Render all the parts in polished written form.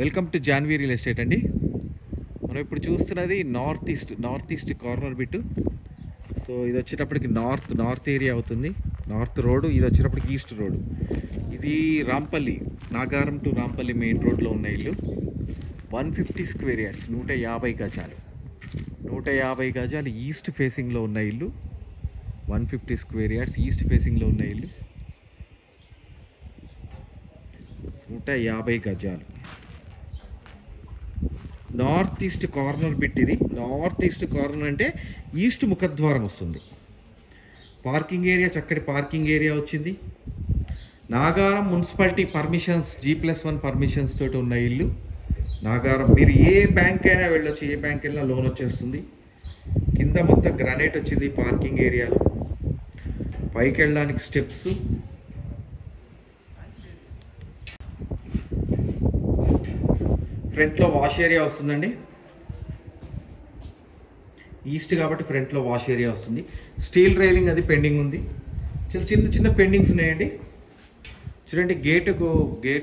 Welcome to Janhvi real estate అండి. మనం ఇప్పుడు చూస్తున్నది north east corner bit. So ఇది వచ్చేటప్పటికి నార్త్ ఏరియా అవుతుంది, నార్త్ రోడ్. ఇది వచ్చేటప్పటికి ఈస్ట్ రోడ్. ఇది రాంపల్లి, నాగారం టు రాంపల్లి మెయిన్ రోడ్లో ఉన్న ఇల్లు. 150 స్క్వేర్ యార్డ్స్, 150 గజాలు. 150 గజాలు ఈస్ట్ ఫేసింగ్లో ఉన్న ఇల్లు. 150 స్క్వేర్ యార్డ్స్ ఈస్ట్ ఫేసింగ్లో ఉన్న ఇల్లు, 150 గజాలు. నార్త్ ఈస్ట్ కార్నర్ బిట్ ఇది. నార్త్ ఈస్ట్ కార్నర్ అంటే ఈస్ట్ ముఖద్వారం వస్తుంది. పార్కింగ్ ఏరియా, చక్కటి పార్కింగ్ ఏరియా వచ్చింది. Nagaram municipality permissions, G+1 permissions తోటి ఉన్న ఇల్లు. నాగారం మీరు ఏ బ్యాంక్ అయినా వెళ్ళొచ్చు, ఏ బ్యాంక్ అయినా లోన్ వచ్చేస్తుంది. కింద మొత్తం గ్రానైట్ వచ్చింది పార్కింగ్ ఏరియాలో. పైకి వెళ్ళడానికి స్టెప్స్. ఫ్రంట్లో వాష్ ఏరియా వస్తుందండి. ఈస్ట్ కాబట్టి ఫ్రంట్లో వాష్ ఏరియా వస్తుంది. స్టీల్ రైలింగ్ అది పెండింగ్ ఉంది. చిన్న చిన్న పెండింగ్స్ ఉన్నాయండి. చూడండి, గేట్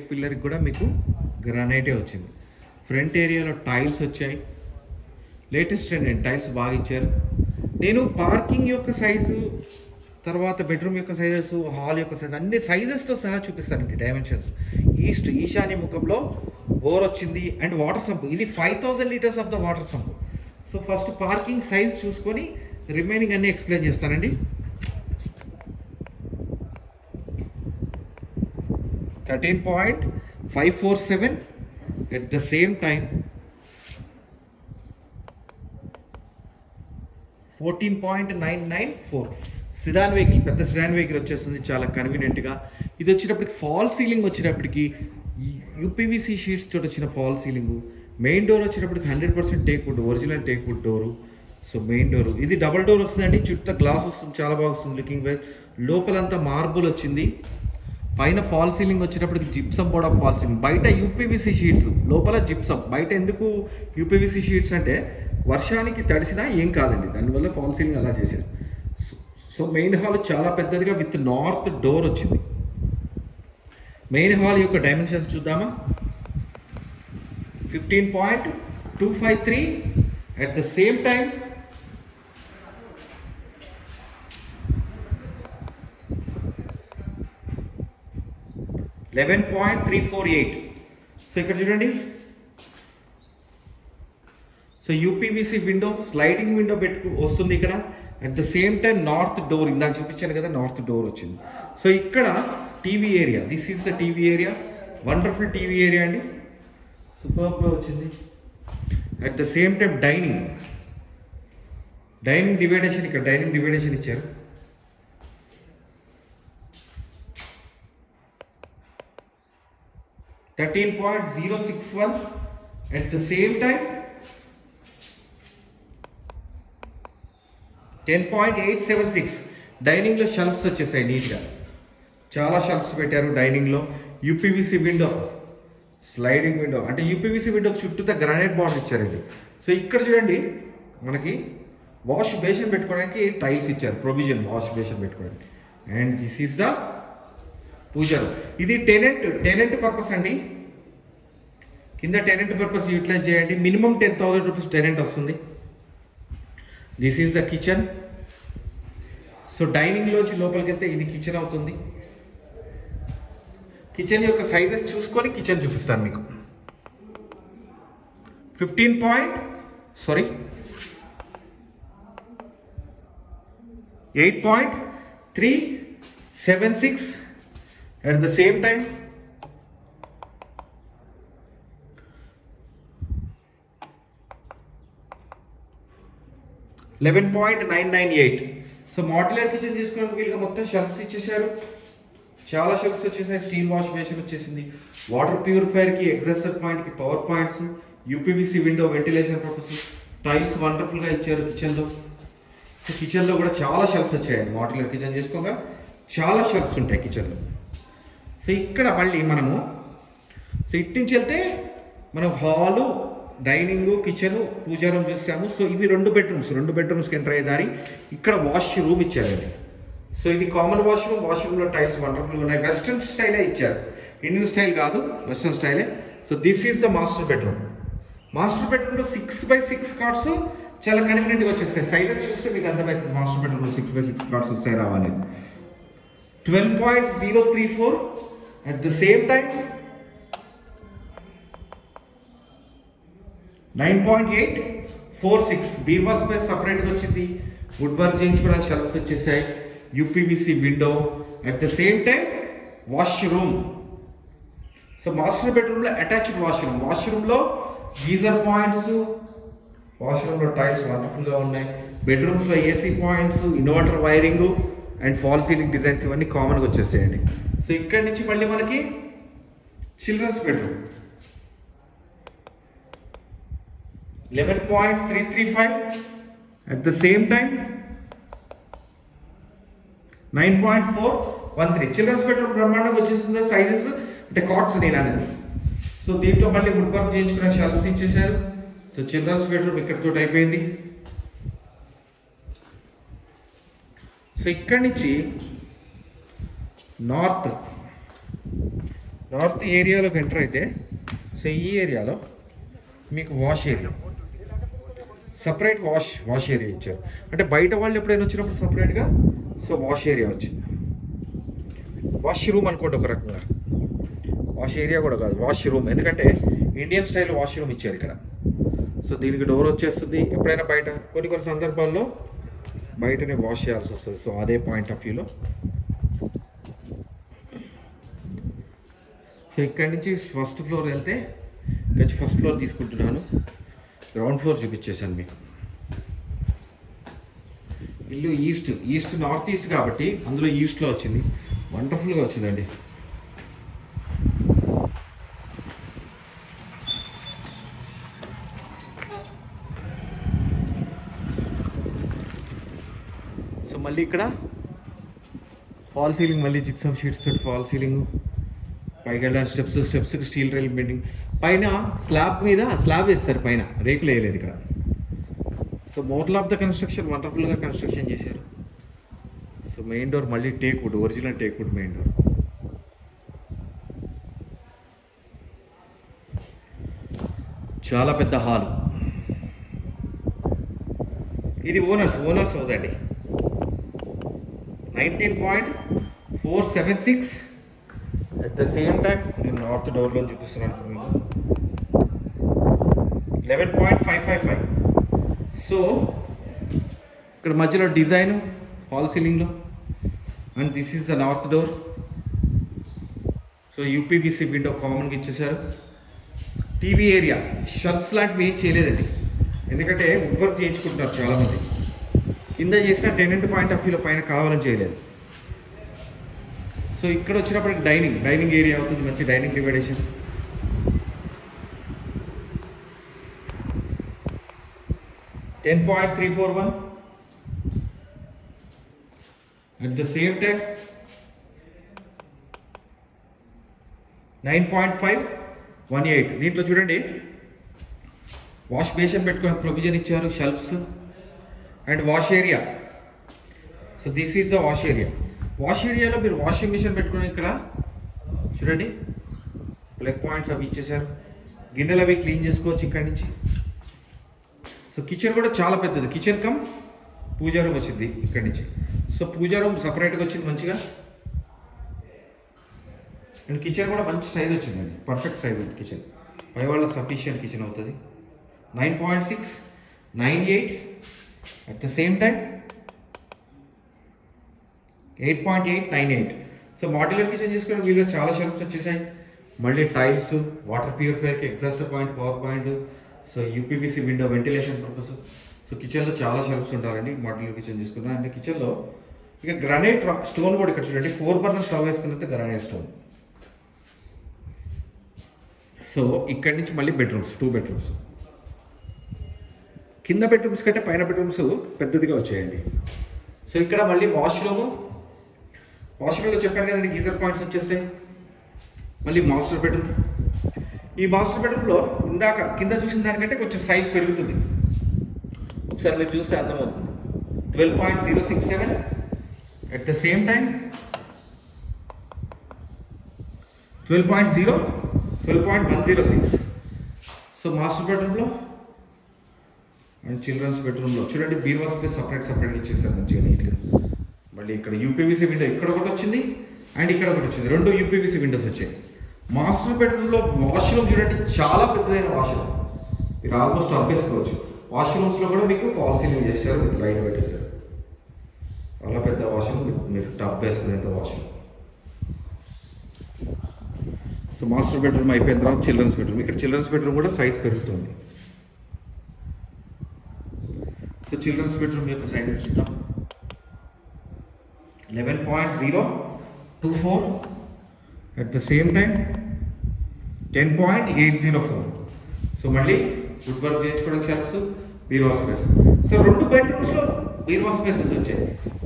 పిల్లర్కి కూడా మీకు గ్రానైటే వచ్చింది. ఫ్రంట్ ఏరియాలో టైల్స్ వచ్చాయి. లేటెస్ట్ అండి, టైల్స్ బాగా ఇచ్చారు. నేను పార్కింగ్ యొక్క సైజు, తర్వాత బెడ్రూమ్ యొక్క సైజెస్, హాల్ యొక్క సైజ్, అన్ని సైజెస్తో సహా చూపిస్తానండి. డైమెన్షన్స్. ఈశాన్య ముఖంలో బోర్ వచ్చింది అండ్ వాటర్ సంపు. ఇది 5000 litres of the water sump. So first parking size చూసుకొని రిమైనింగ్ అన్ని ఎక్స్ప్లెయిన్ చేస్తానండి. 13.547 at the same time 14.994. Sedan vehicle, పెద్ద సిడాన్ వెహికల్ వచ్చేస్తుంది చాలా కన్వీనియంట్గా. ఇది వచ్చేటప్పటికి ఫాల్ సీలింగ్, వచ్చేటప్పటికి UPVC షీట్స్ తోటి వచ్చిన ఫాల్ సీలింగ్. మెయిన్ డోర్ వచ్చేటప్పటికి 100% teakwood, original teakwood door. So main door ఇది డబల్ డోర్ వస్తుందండి. చుట్టూ గ్లాస్ వస్తుంది, చాలా బాగా వస్తుంది లుకింగ్ వైజ్. లోపలంతా మార్బుల్ వచ్చింది. పైన ఫాల్ సీలింగ్ వచ్చేటప్పటికి gypsum board of fall ceiling. బయట UPVC షీట్స్, లోపల జిప్సమ్. బయట ఎందుకు UPVC షీట్స్ అంటే వర్షానికి తడిసినా ఏం కాదండి, దానివల్ల ఫాల్ సీలింగ్ అలా చేశారు. సో మెయిన్ హాల్ చాలా పెద్దదిగా విత్ నార్త్ డోర్ వచ్చింది. మెయిన్ హాల్ యొక్క డైమెన్షన్స్ చూద్దామా. 15.253 at the same time 11.348. So ఇక్కడ చూడండి. So UPVC window, sliding window వస్తుంది ఇక్కడ. At the same time north door, ఇందాక చూపించాను కదా, నార్త్ డోర్ వచ్చింది. సో ఇక్కడ TV area, this is the TV area. Wonderful TV area అండి, సూపర్బ్గా వచ్చింది. At the same time dining division, ఇక్కడ డైనింగ్ డివైడేషన్ ఇచ్చారు. $13.061 at the same time 10.876. Dining లో షెల్ఫ్స్ వచ్చేసాయి నీట్గా, చాలా షెల్ఫ్స్ పెట్టారు డైనింగ్ లో. UPVC విండో, స్లైడింగ్ విండో, అంటే UPVC విండో చుట్టూతా గ్రానైట్ బార్డర్ ఇచ్చారండి. సో ఇక్కడ చూడండి, మనకి వాష్ బేసిన్ పెట్టుకోవడానికి టైల్స్ ఇచ్చారు, ప్రొవిజన్ వాష్ బేసిన్ పెట్టుకోవడానికి. అండ్ దిస్ ఈస్ ద పూజ. ఇది టెనెంట్ పర్పస్ అండి. కింద టెనెంట్ పర్పస్ యూటిలైజ్ చేయండి. మినిమం 10,000 రూపీస్ టెనెంట్ వస్తుంది. This is the kitchen. So dining లోంచి లోపలికి వెళ్తే ఇది కిచెన్ అవుతుంది. కిచెన్ యొక్క సైజెస్ చూసుకొని కిచెన్ చూపిస్తాను మీకు. 8.376 at the same time 11.998. So modular kitchen చేసుకోవడానికి వీళ్ళకి మొత్తం షెల్ఫ్స్ ఇచ్చేసారు, చాలా షెల్ఫ్స్ వచ్చేసాయి. స్టీల్ వాష్ బేసిన్ వచ్చేసింది. వాటర్ ప్యూరిఫైర్ కి, ఎగ్జాస్టర్ పాయింట్ కి power points, UPVC window ventilation purpose. Tiles wonderful గా ఇచ్చారు కిచెన్ లో. సో కిచెన్ లో కూడా చాలా షెల్ఫ్స్ వచ్చాయండి. మాడ్యులర్ కిచెన్ చేసుకోగా చాలా షెల్ఫ్స్ ఉంటాయి కిచెన్ లో. సో ఇక్కడ మళ్ళీ మనము, సో ఇటు నుంచి వెళ్తే మనం హాలు, డైనింగ్, కిచెన్, పూజా రూమ్ చూసాము. సో ఇవి రెండు బెడ్రూమ్స్కి ఎంటర్ అయ్యే దారి. ఇక్కడ వాష్ రూమ్ ఇచ్చారండి. సో ఇది కామన్ వాష్రూమ్. వాష్రూమ్ లో టైల్స్ వండర్ఫుల్ ఉన్నాయి. వెస్ట్రన్ స్టైలే ఇచ్చారు, ఇండియన్ స్టైల్ కాదు, వెస్ట్రన్ స్టైలే. So this is the master bedroom. Master బెడ్రూమ్లో 6x6 కార్డ్స్ చాలా కన్వీనియంట్గా వచ్చేస్తాయి. సైజెస్ చూస్తే మీకు అర్థమవుతుంది మాస్టర్ బెడ్రూమ్లో 6x6 కార్డ్స్ వస్తాయి రావనేది. 12.034 అట్ ద సేమ్ టైం 9.846 బీర్వా స్పేస్ సపరేట్గా వచ్చింది. వుడ్ వర్క్ చేయించుకోవడానికి షెల్ఫ్స్ వచ్చేసాయి. UPVC window at the same time washroom. So master బెడ్రూమ్లో అటాచ్డ్ వాష్రూమ్లో గీజర్ పాయింట్స్, వాష్రూమ్లో టైల్స్ వండర్ఫుల్గా ఉన్నాయి. బెడ్రూమ్స్లో AC points, inverter wiring and fall ceiling designs ఇవన్నీ కామన్గా వచ్చేసాయండి. సో ఇక్కడి నుంచి మళ్ళీ మనకి children's bedroom 11.335 at the same time 9.413. Children's bedroom బ్రహ్మాండంగా వచ్చేస్తుంది. సైజెస్ అంటే కాట్స్ నేను అనేది. సో దీంట్లో మళ్ళీ వుడ్ వర్క్ చేయించుకునే షెల్ఫ్స్ ఇచ్చేసారు. సో చిల్డ్రన్స్ బెడ్రూమ్ ఇక్కడితో అయిపోయింది. సో ఇక్కడి నుంచి నార్త్ ఏరియాలోకి ఎంటర్ అయితే, సో ఈ ఏరియాలో మీకు wash area, separate wash area ఇచ్చారు. అంటే బయట వాళ్ళు ఎప్పుడైనా వచ్చినప్పుడు సపరేట్గా సో వాష్ ఏరియా వచ్చింది. వాష్రూమ్ అనుకోండి ఒక రకంగా, వాష్ ఏరియా కూడా కాదు వాష్రూమ్, ఎందుకంటే ఇండియన్ స్టైల్ వాష్రూమ్ ఇచ్చారు ఇక్కడ. సో దీనికి డోర్ వచ్చేస్తుంది. ఎప్పుడైనా బయట కొన్ని సందర్భాల్లో బయటనే వాష్ చేయాల్సి వస్తుంది. సో అదే పాయింట్ ఆఫ్ వ్యూలో. సో ఇక్కడి నుంచి ఫస్ట్ ఫ్లోర్ వెళ్తే కొంచెం ఫస్ట్ ఫ్లోర్ తీసుకుంటున్నాను. గ్రౌండ్ ఫ్లోర్ చూపించేశాను మీకు. ఇల్లు ఈస్ట్ నార్త్ ఈస్ట్ కాబట్టి అందులో ఈస్ట్లో వచ్చింది. వండర్ఫుల్గా వచ్చిందండి. సో మళ్ళీ ఇక్కడ ఫాల్ సీలింగ్, మళ్ళీ జిప్సమ్ షీట్స్ తోటి ఫాల్ సీలింగ్, పైకి వెళ్ళడానికి స్టెప్స్కి స్టీల్ రైల్ బెండింగ్, పైన స్లాబ్ వేస్తారు, పైన రేకులు వేయలేదు ఇక్కడ. So model of the construction వండర్ఫుల్గా కన్స్ట్రక్షన్ చేశారు. సో మెయిన్ డోర్ మళ్ళీ teakwood, original teakwood main door. చాలా పెద్ద హాల్. ఇది ఓనర్స్ హౌస్ అండి. 19.476 అట్ ద సేమ్ టైం నేను నార్త్ డోర్లో చూపిస్తున్నాను మీకు 11.555. సో ఇక్కడ మధ్యలో డిజైన్ ఫాల్ సీలింగ్లో, and this is the north door. So UPVC window కామన్గా ఇచ్చేసారు. టీవీ ఏరియా షెల్ఫ్స్ లాంటివి ఏం చేయలేదండి, ఎందుకంటే వుడ్ వర్క్ చేయించుకుంటున్నారు చాలామంది. కింద చేసిన టెనెంట్ పాయింట్ ఆఫ్ వ్యూలో పైన కావాలని చేయలేదు. సో ఇక్కడ వచ్చినప్పటికి డైనింగ్ ఏరియా అవుతుంది. మంచి dining డివైడేషన్. $10.341 at the same time 9.518. దీంట్లో చూడండి వాష్ బేసిన్ పెట్టుకునే ప్రొవిజన్ ఇచ్చారు, shelves and wash area. So this is the wash area. Wash ఏరియాలో మీరు వాషింగ్ మిషన్ పెట్టుకుని ఇక్కడ చూడండి ప్లగ్ పాయింట్స్ అవి ఇచ్చేసారు. గిన్నెలు అవి క్లీన్ చేసుకోవచ్చు ఇక్కడి నుంచి. సో కిచెన్ కూడా చాలా పెద్దది. కిచెన్ కమ్ పూజా రూమ్ వచ్చింది ఇక్కడి నుంచి. సో పూజా రూమ్ సపరేట్గా వచ్చింది మంచిగా. అండ్ కిచెన్ కూడా మంచి సైజ్ వచ్చిందండి, పర్ఫెక్ట్ సైజ్ ఉంది కిచెన్. పై వాళ్ళకి సఫిషియంట్ కిచెన్ అవుతుంది. 9.698 at the same time 8.898. So modular kitchen చేసుకుని వీళ్ళు చాలా షెల్ఫ్స్ వచ్చేసాయి. మళ్ళీ టైల్స్, వాటర్ ప్యూరిఫైర్కి exhaust point, power point, so UPVC window ventilation purpose. So కిచెన్లో చాలా షెల్ఫ్స్ ఉంటారండి మాడ్యులర్ కిచెన్ తీసుకున్నా. అండ్ కిచెన్లో ఇక గ్రానైట్ స్టోన్ కూడా ఇక్కడ చూడండి, 4 బర్నర్ స్టవ్ వేసుకున్నట్టు గ్రానైట్ స్టోన్. సో ఇక్కడి నుంచి మళ్ళీ బెడ్రూమ్స్, 2 బెడ్రూమ్స్. కింద బెడ్రూమ్స్ కంటే పైన బెడ్రూమ్స్ పెద్దదిగా వచ్చాయండి. సో ఇక్కడ మళ్ళీ వాష్రూమ్లో చెప్పాను కదండి గీజర్ పాయింట్స్ వచ్చేస్తాయి. మళ్ళీ మాస్టర్ బెడ్రూమ్. ఈ మాస్టర్ బెడ్రూమ్లో ఇందాక కింద చూసిన దానికంటే కొంచెం సైజ్ పెరుగుతుంది. ఒకసారి మీరు చూస్తే అర్థమవుతుంది. 12.067 at the same time 12.0 12.106. So master బెడ్రూమ్లో అండ్ చిల్డ్రన్స్ బెడ్రూమ్లో చూడండి బీరువా స్పేస్ సపరేట్ ఇచ్చేసారు మంచిగా నీట్గా. మళ్ళీ ఇక్కడ యూపీవీసీ విండో ఇక్కడ ఒకటి వచ్చింది అండ్ ఇక్కడ ఒకటి వచ్చింది, 2 యూపీవీసీ విండోస్ వచ్చాయి. మాస్టర్ బెడ్రూమ్లో వాష్రూమ్ చూడండి చాలా పెద్దదైన వాష్రూమ్, మీరు ఆల్మోస్ట్ అప్పేసుకోవచ్చు. వాష్రూమ్స్లో కూడా మీకు ఫాల్ సీలింగ్ చేశారు, విత్ లైట్ పెట్టేశారు. చాలా పెద్ద వాష్రూమ్, మీరు టబ్ వేసుకునేంత వాష్రూమ్. సో మాస్టర్ బెడ్రూమ్ అయిపోయిన తర్వాత చిల్డ్రన్స్ బెడ్రూమ్, ఇక్కడ చిల్డ్రన్స్ బెడ్రూమ్ కూడా సైజ్ పెరుగుతుంది. సో చిల్డ్రన్స్ బెడ్రూమ్ యొక్క సైజ్ చూద్దాం, 11.024, at the same time 10.804. So మళ్ళీ వుడ్ వర్క్ చేయించుకోవడానికి షెల్ఫ్స్, బీరువా స్పేస్. సో 2 బెడ్రూమ్స్లో బీరువా స్పేసెస్ వచ్చాయి,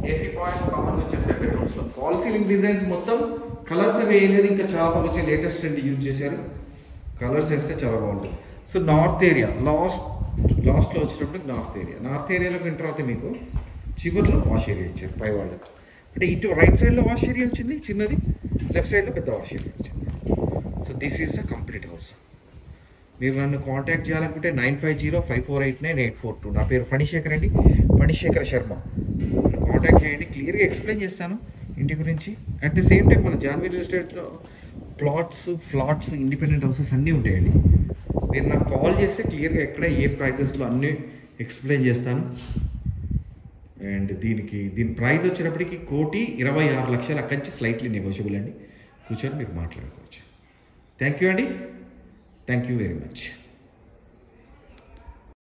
ఏసీ పాయింట్స్ కామన్ వచ్చేసాయి బెడ్రూమ్స్లో. ఫాల్ సీలింగ్ డిజైన్స్ మొత్తం కలర్స్ అవి వేయలేదు, ఇంకా చాలా బాగా వచ్చాయి, లేటెస్ట్ ట్రెండ్ యూజ్ చేశారు. కలర్స్ వేస్తే చాలా బాగుంటుంది. సో నార్త్ ఏరియా లాస్ట్లో వచ్చినప్పుడు నార్త్ ఏరియాలోకి ఎంటర్ అవుతే మీకు చివరిలో వాష్ ఏరియా ఇచ్చారు పై వాళ్ళకి. అంటే ఇటు రైట్ సైడ్లో వాష్ ఏరియా వచ్చింది చిన్నది, లెఫ్ట్ సైడ్లో పెద్ద వాష్ ఏరియా వచ్చింది. So this is the complete house. మీరు నన్ను కాంటాక్ట్ చేయాలనుకుంటే 9505489842. నా పేరు ఫణిశేఖర్ అండి, ఫణిశేఖర్ శర్మ. నన్ను కాంటాక్ట్ చేయండి, క్లియర్గా ఎక్స్ప్లెయిన్ చేస్తాను ఇంటి గురించి. అట్ ది సేమ్ టైం మన జాన్వీ రియల్ ఎస్టేట్లో ఫ్లాట్స్ ఇండిపెండెంట్ హౌసెస్ అన్నీ ఉంటాయండి. మీరు నాకు కాల్ చేస్తే క్లియర్గా ఎక్కడ ఏ ప్రైజెస్లో అన్నీ ఎక్స్ప్లెయిన్ చేస్తాను. అండ్ దీని ప్రైస్ వచ్చేటప్పటికి 1,26,00,000, అక్కడి నుంచి స్లైట్లీ నెగోషియబుల్ అండి. కూర్చొని మీరు మాట్లాడుకోవచ్చు. థ్యాంక్ యూ అండి, థ్యాంక్ యూ వెరీ మచ్.